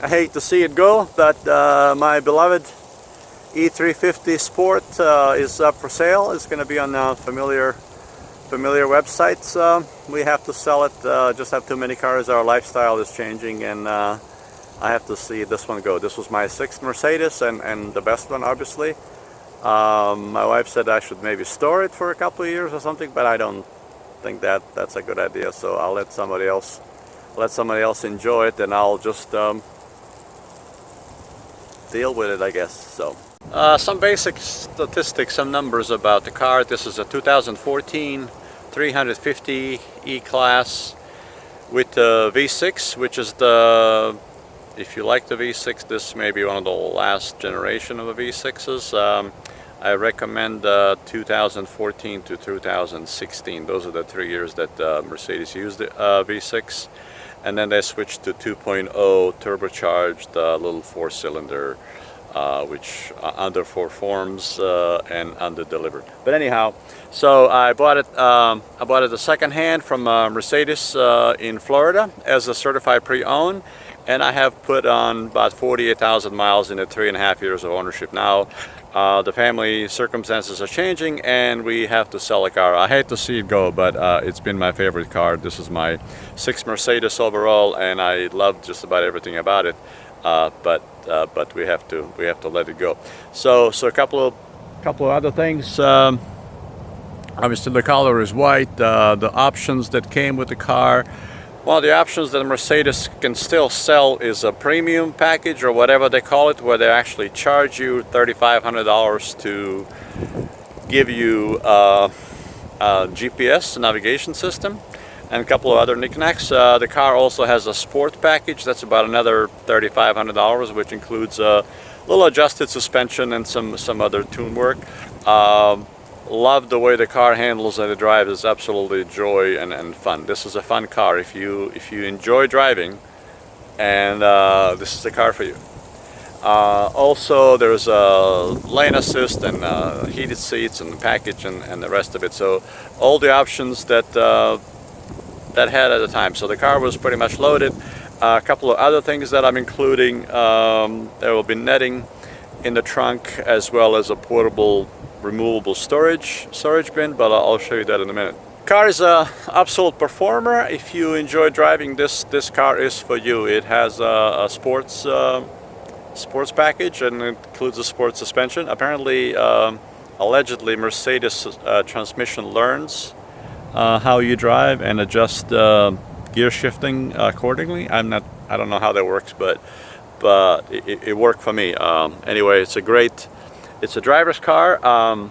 I hate to see it go, but my beloved e350 Sport is up for sale. It's going to be on familiar websites. We have to sell it. Just have too many cars. Our lifestyle is changing, and I have to see this one go. This was my 6th Mercedes, and the best one, obviously. My wife said I should maybe store it for a couple of years or something, but I don't think that's a good idea. So I'll let somebody else enjoy it, and I'll just deal with it, I guess. So some basic statistics, some numbers about the car. This is a 2014 350 E-Class with the V6, which is the, if you like the V6, this may be one of the last generation of the V6s. I recommend 2014 to 2016. Those are the 3 years that Mercedes used the V6, and then they switched to 2.0 turbocharged little 4-cylinder, which underperforms and under-delivered. But anyhow, so I bought it a second hand from Mercedes in Florida as a certified pre-owned, and I have put on about 48,000 miles in the 3.5 years of ownership now. The family circumstances are changing, and we have to sell a car. I hate to see it go, but it's been my favorite car. This is my 6th Mercedes overall, and I love just about everything about it. But we have to let it go. So a couple of other things. Obviously, the color is white. The options that came with the car. One of the options that Mercedes can still sell is a premium package, or whatever they call it, where they actually charge you $3,500 to give you a GPS navigation system and a couple of other knickknacks. The car also has a sport package that's about another $3,500, which includes a little adjusted suspension and some other tune work. Love the way the car handles and the drive is absolutely joy and fun. This is a fun car if you enjoy driving, and this is the car for you. Also, there's a lane assist and heated seats and the package and the rest of it. So all the options that had at the time. So the car was pretty much loaded. A couple of other things that I'm including. There will be netting in the trunk, as well as a portable removable storage bin, but I'll show you that in a minute. Car is a absolute performer. If you enjoy driving, this car is for you. It has a sports package, and it includes a sports suspension. Apparently, allegedly, Mercedes transmission learns how you drive and adjust gear shifting accordingly. I don't know how that works, but it worked for me. Anyway, it's a driver's car, a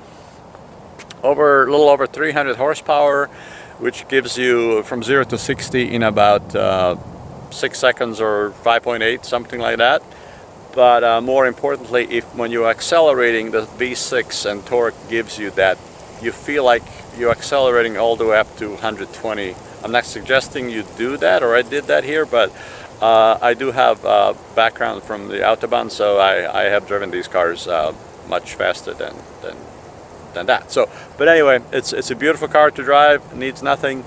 little over 300 horsepower, which gives you from 0 to 60 in about 6 seconds or 5.8, something like that. But more importantly, when you're accelerating, the V6 and torque gives you that. You feel like you're accelerating all the way up to 120. I'm not suggesting you do that, or I did that here, but I do have background from the Autobahn, so I have driven these cars much faster than that. So, but anyway, it's a beautiful car to drive. Needs nothing.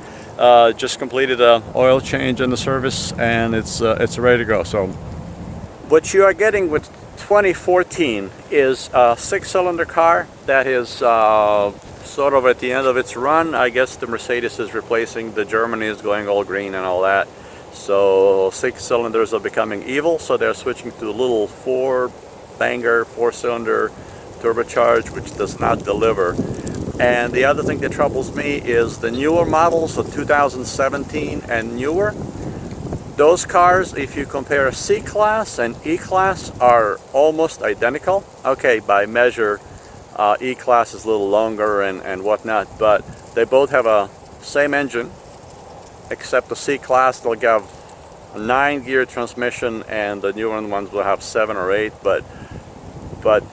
Just completed a oil change in the service, and it's ready to go. So, what you are getting with 2014 is a 6-cylinder car that is sort of at the end of its run. I guess the Mercedes is replacing the Germany is going all green and all that. So 6 cylinders are becoming evil. So they're switching to a little 4-cylinder turbocharged, which does not deliver. And the other thing that troubles me is the newer models of 2017 and newer. Those cars, if you compare C-Class and E-Class, are almost identical. Okay, by measure, E-Class is a little longer and whatnot, but they both have a same engine, except the C-Class will have a 9-gear transmission, and the newer ones will have 7 or 8, but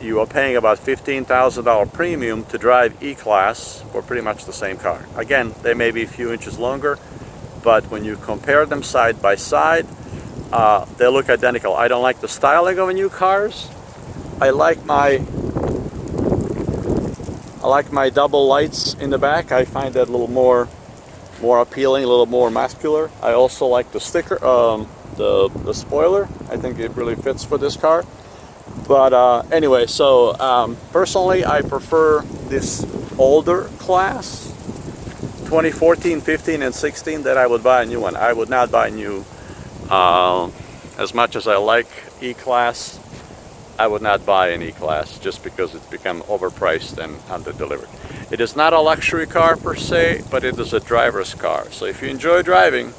you are paying about $15,000 premium to drive E-Class for pretty much the same car. Again, they may be a few inches longer, but when you compare them side by side, they look identical. I don't like the styling of new cars. I like my double lights in the back. I find that a little more appealing, a little more muscular. I also like the sticker, the spoiler. I think it really fits for this car. But anyway, so personally I prefer this older class, 2014, 15, and 16, that I would buy a new one. I would not buy new. As much as I like E-Class, I would not buy an E-Class just because it's become overpriced and under-delivered. It is not a luxury car per se, but it is a driver's car. So if you enjoy driving,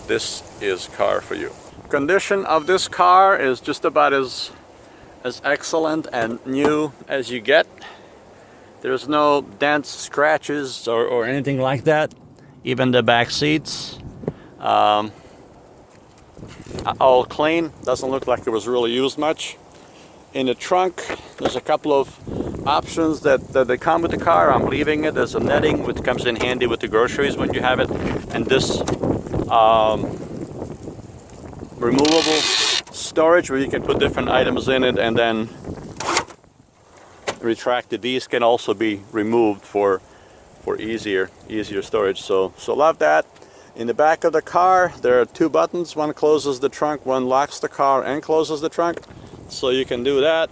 this is car for you. Condition of this car is just about as excellent and new as you get. There's no dents, scratches, or anything like that. Even the back seats. All clean, doesn't look like it was really used much. In the trunk, there's a couple of options that they come with the car. I'm leaving it. There's a netting which comes in handy with the groceries when you have it, and this removable storage where you can put different items in it and then retract it. These can also be removed for easier storage. So love that. In the back of the car, there are two buttons. One closes the trunk, one locks the car and closes the trunk. So you can do that.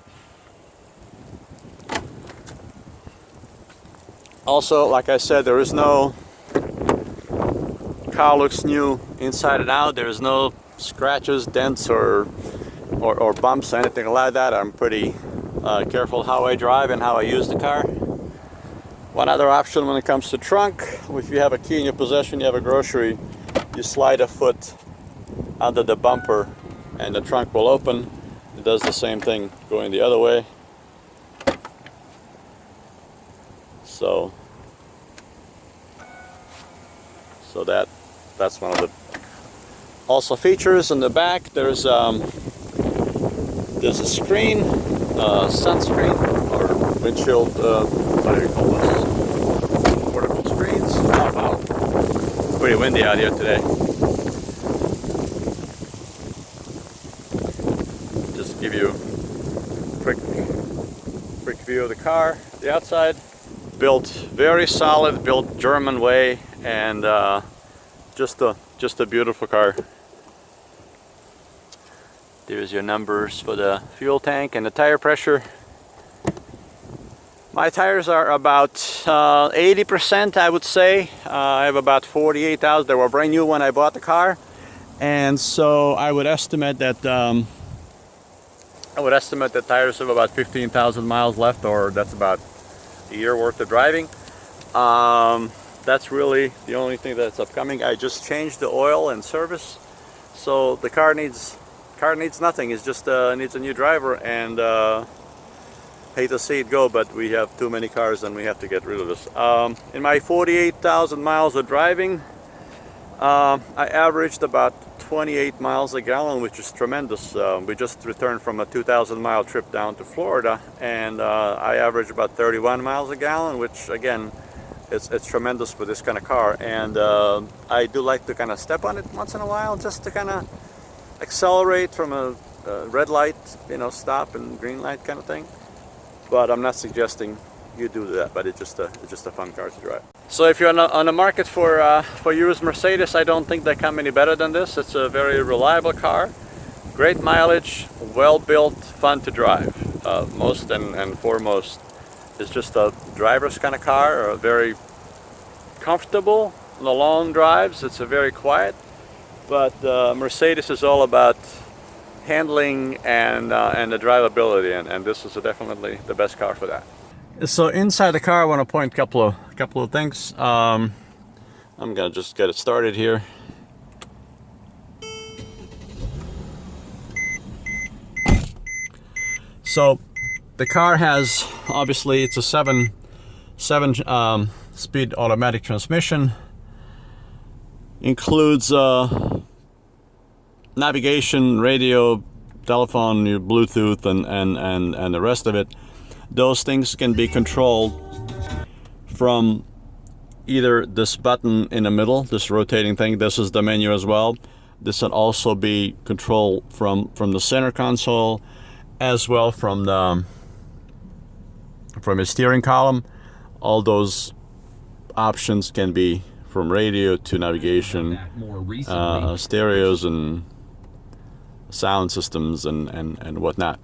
Also, like I said, there is no, car looks new inside and out. There is no scratches, dents, or bumps, anything like that. I'm pretty careful how I drive and how I use the car. One other option when it comes to trunk, if you have a key in your possession, you have a grocery, you slide a foot under the bumper and the trunk will open. It does the same thing going the other way. So that's one of the also features. In the back there's a screen, sunscreen or windshield, what do you call this? Vertical screens. Oh wow, pretty windy out here today. Just give you a quick view of the car. The outside, built very solid, built German way, and just a beautiful car. There's your numbers for the fuel tank and the tire pressure. My tires are about 80%, I would say. I have about 48,000. They were brand new when I bought the car, and so I would estimate that the tires have about 15,000 miles left, or that's about a year worth of driving. That's really the only thing that's upcoming. I just changed the oil and service, so the car needs nothing. It just needs a new driver, and hate to see it go, but we have too many cars and we have to get rid of this. In my 48,000 miles of driving, I averaged about 28 miles a gallon, which is tremendous. We just returned from a 2,000 mile trip down to Florida, and I averaged about 31 miles a gallon, which again, it's tremendous for this kind of car. And I do like to kind of step on it once in a while, just to kind of accelerate from a red light, stop, and green light kind of thing. But I'm not suggesting you do that, but it's just a fun car to drive. So if you're on the market for used Mercedes, I don't think they come any better than this. It's a very reliable car, great mileage, well built, fun to drive. Most and foremost, it's just a driver's kind of car, very comfortable on the long drives. It's a very quiet, but Mercedes is all about handling and the drivability, and this is definitely the best car for that. So inside the car, I want to point a couple of things. I'm gonna just get it started here. So the car has, obviously, it's a seven speed automatic transmission. Includes navigation, radio, telephone, your Bluetooth, and the rest of it. Those things can be controlled from either this button in the middle, this rotating thing. This is the menu as well. This can also be controlled from the center console, as well from a steering column. All those options can be from radio to navigation, stereos, and sound systems and whatnot.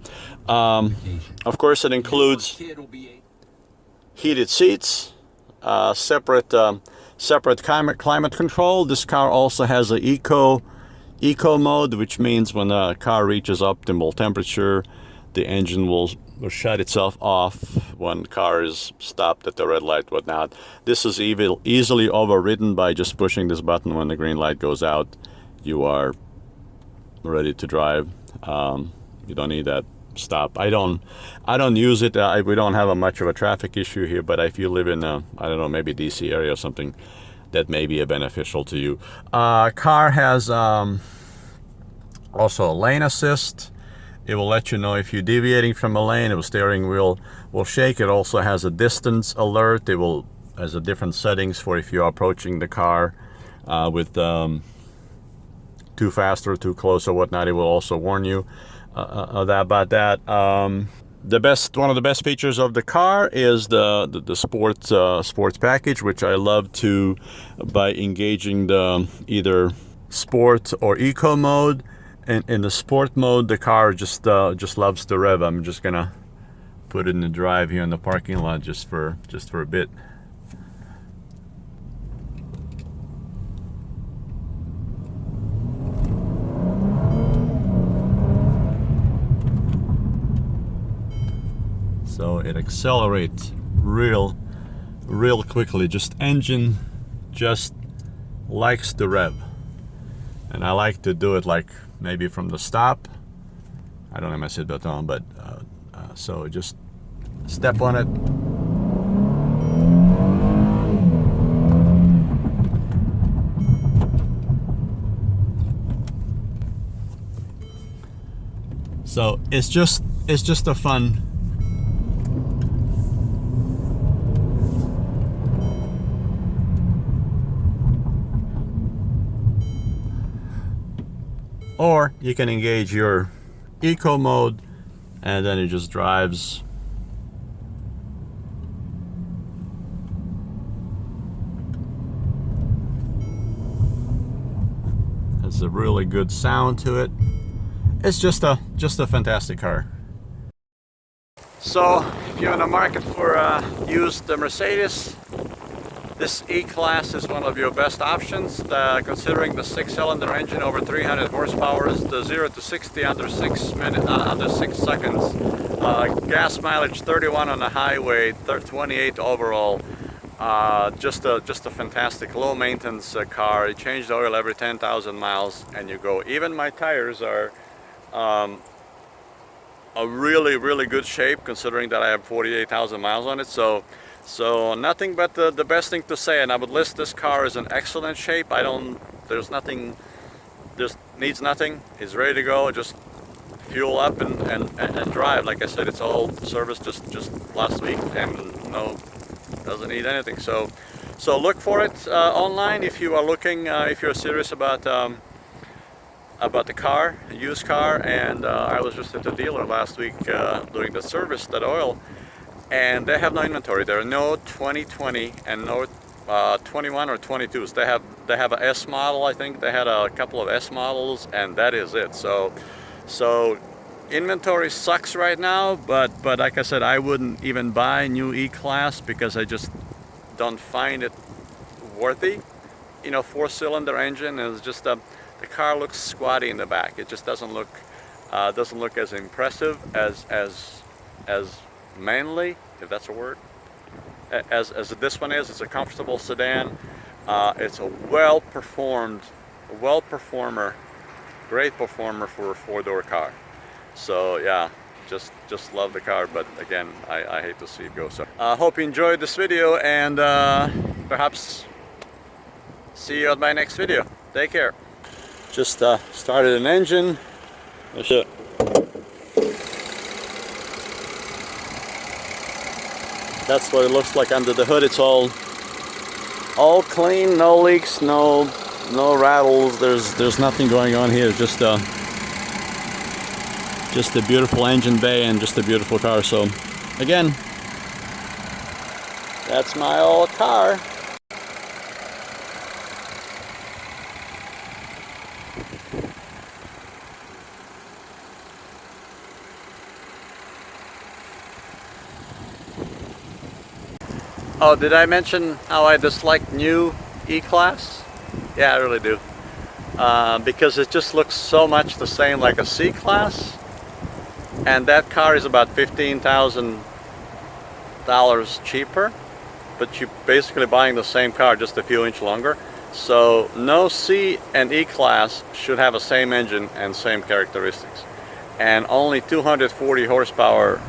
Of course, it includes heated seats, separate climate control. This car also has an eco mode, which means when the car reaches optimal temperature, the engine will shut itself off when the car is stopped at the red light, whatnot. This is easily overridden by just pushing this button. When the green light goes out, you are ready to drive. You don't need that stop. I don't use it. We don't have much of a traffic issue here, but if you live in a, I don't know, maybe DC area or something, that may be beneficial to you. Car has also a lane assist. It will let you know if you're deviating from a lane. The steering wheel will shake. It also has a distance alert. It will has a different settings for if you're approaching the car with too fast or too close or whatnot. It will also warn you about that. One of the best features of the car is the sports package, which I love to by engaging the either sport or eco mode. In the sport mode, the car just loves to rev. I'm just gonna put it in the drive here in the parking lot just for a bit. So it accelerates real quickly. Engine just likes to rev, and I like to do it like maybe from the stop. I don't have my seatbelt on, but so just step on it. So it's just a fun. Or you can engage your eco mode, and then it just drives. Has a really good sound to it. It's just a fantastic car. So if you're in the market for a used Mercedes, this E-Class is one of your best options, considering the 6-cylinder engine over 300 horsepower, the 0 to 60 under 6 seconds, gas mileage 31 on the highway, 28 overall. Just a fantastic low maintenance car. You change the oil every 10,000 miles and you go. Even my tires are a really good shape, considering that I have 48,000 miles on it. So nothing but the best thing to say, and I would list this car as in excellent shape. There's nothing, just needs nothing. It's ready to go. Just fuel up and drive. Like I said, it's all serviced just last week, and doesn't need anything. So look for it online if you are looking, if you're serious about the car, a used car. And I was just at the dealer last week doing the service, that oil. And they have no inventory. There are no 2020 and no 21 or 22s. They have a S model, I think. They had a couple of S models, and that is it. So inventory sucks right now. But like I said, I wouldn't even buy a new E-Class because I just don't find it worthy. 4-cylinder engine is just the car looks squatty in the back. It just doesn't look as impressive as manly, if that's a word, as this one is. It's a comfortable sedan. It's a great performer for a 4-door car. So yeah, just love the car. But again, I hate to see it go. So hope you enjoyed this video, and perhaps see you on my next video. Take care. Just started an engine. That's it. That's what it looks like under the hood. It's all clean, no leaks, no rattles. There's nothing going on here. It's just a beautiful engine bay and just a beautiful car. So again, that's my old car. Oh, did I mention how I dislike new E-Class? Yeah, I really do. Because it just looks so much the same like a C-Class. And that car is about $15,000 cheaper. But you're basically buying the same car, just a few inches longer. So no C and E-Class should have the same engine and same characteristics. And only 240 horsepower,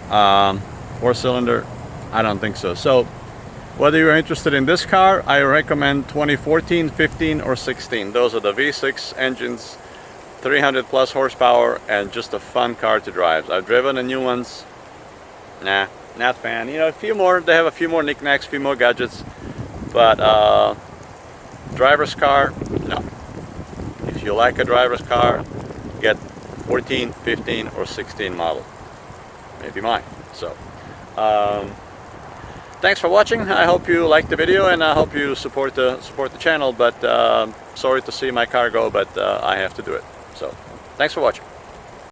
4-cylinder, I don't think so. So whether you're interested in this car, I recommend 2014, 15 or 16. Those are the V6 engines, 300 plus horsepower, and just a fun car to drive. I've driven the new ones. Nah, not fan. You know, a few more, they have a few more knickknacks, a few more gadgets, but driver's car, no. If you like a driver's car, get 14, 15 or 16 model. Maybe mine. So thanks for watching. I hope you liked the video, and I hope you support the channel. But sorry to see my car go, but I have to do it. So thanks for watching.